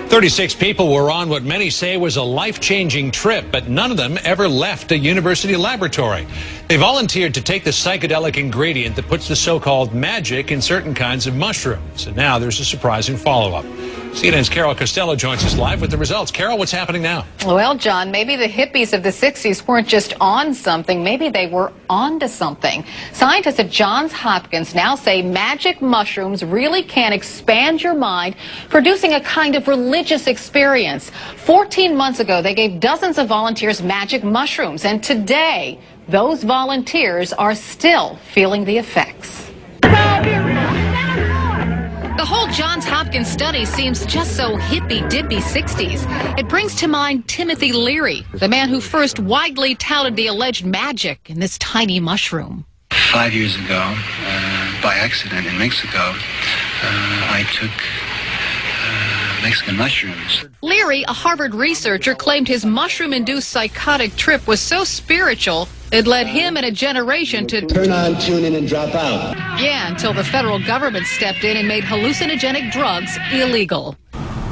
36 people were on what many say was a life-changing trip, but none of them ever left a university laboratory. They volunteered to take the psychedelic ingredient that puts the so-called magic in certain kinds of mushrooms. And now there's a surprising follow-up. CNN's Carol Costello joins us live with the results. Carol, what's happening now? Well, John, maybe the hippies of the 60s weren't just on something. Maybe they were onto something. Scientists at Johns Hopkins now say magic mushrooms really can expand your mind, producing a kind of religious experience. 14 months ago, they gave dozens of volunteers magic mushrooms, and today, those volunteers are still feeling the effects. The whole Johns Hopkins study seems just so hippy-dippy 60s. It brings to mind Timothy Leary, the man who first widely touted the alleged magic in this tiny mushroom. 5 years ago, by accident in Mexico, I took Mexican mushrooms. Leary, a Harvard researcher, claimed his mushroom-induced psychotic trip was so spiritual it led him and a generation to turn on, tune in, and drop out. Yeah, until the federal government stepped in and made hallucinogenic drugs illegal.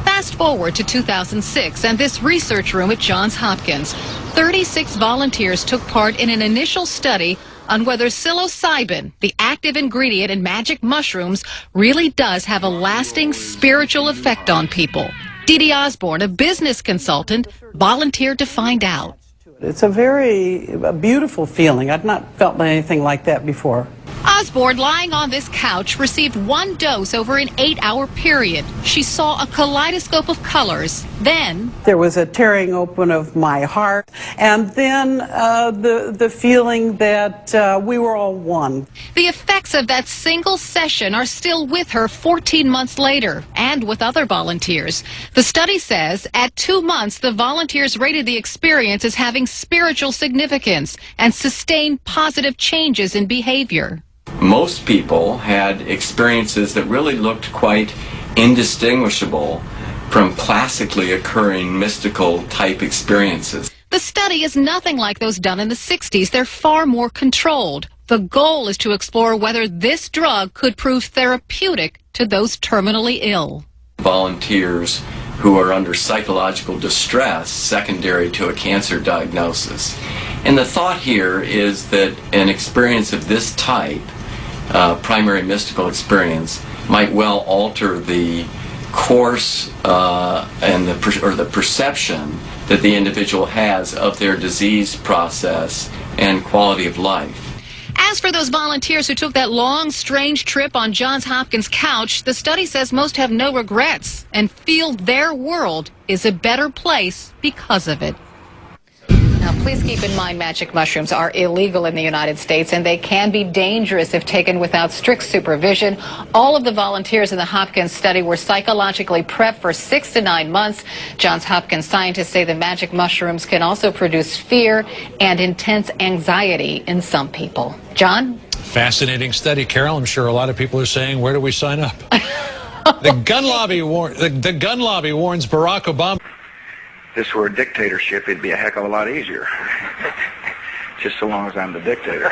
Fast forward to 2006 and this research room at Johns Hopkins. 36 volunteers took part in an initial study on whether psilocybin, the active ingredient in magic mushrooms, really does have a lasting spiritual effect on people. Dee Dee Osborne, a business consultant, volunteered to find out. It's a beautiful feeling. I've not felt anything like that before. Osborne, lying on this couch, received one dose over an 8-hour period. She saw a kaleidoscope of colors. Then there was a tearing open of my heart, and then the feeling that we were all one. The effects of that single session are still with her 14 months later, and with other volunteers. The study says at 2 months, the volunteers rated the experience as having spiritual significance and sustained positive changes in behavior. Most people had experiences that really looked quite indistinguishable from classically occurring mystical type experiences. The study is nothing like those done in the 60s. They're far more controlled. The goal is to explore whether this drug could prove therapeutic to those terminally ill. Volunteers who are under psychological distress secondary to a cancer diagnosis. And the thought here is that an experience of this type, primary mystical experience, might well alter the course and the perception that the individual has of their disease process and quality of life. As for those volunteers who took that long, strange trip on Johns Hopkins' couch, the study says most have no regrets and feel their world is a better place because of it. Now, please keep in mind magic mushrooms are illegal in the United States, and they can be dangerous if taken without strict supervision. All of the volunteers in the Hopkins study were psychologically prepped for 6 to 9 months. Johns Hopkins scientists say the magic mushrooms can also produce fear and intense anxiety in some people. John? Fascinating study, Carol. I'm sure a lot of people are saying, where do we sign up? The gun lobby warns Barack Obama. If this were a dictatorship, it'd be a heck of a lot easier. Just so long as I'm the dictator.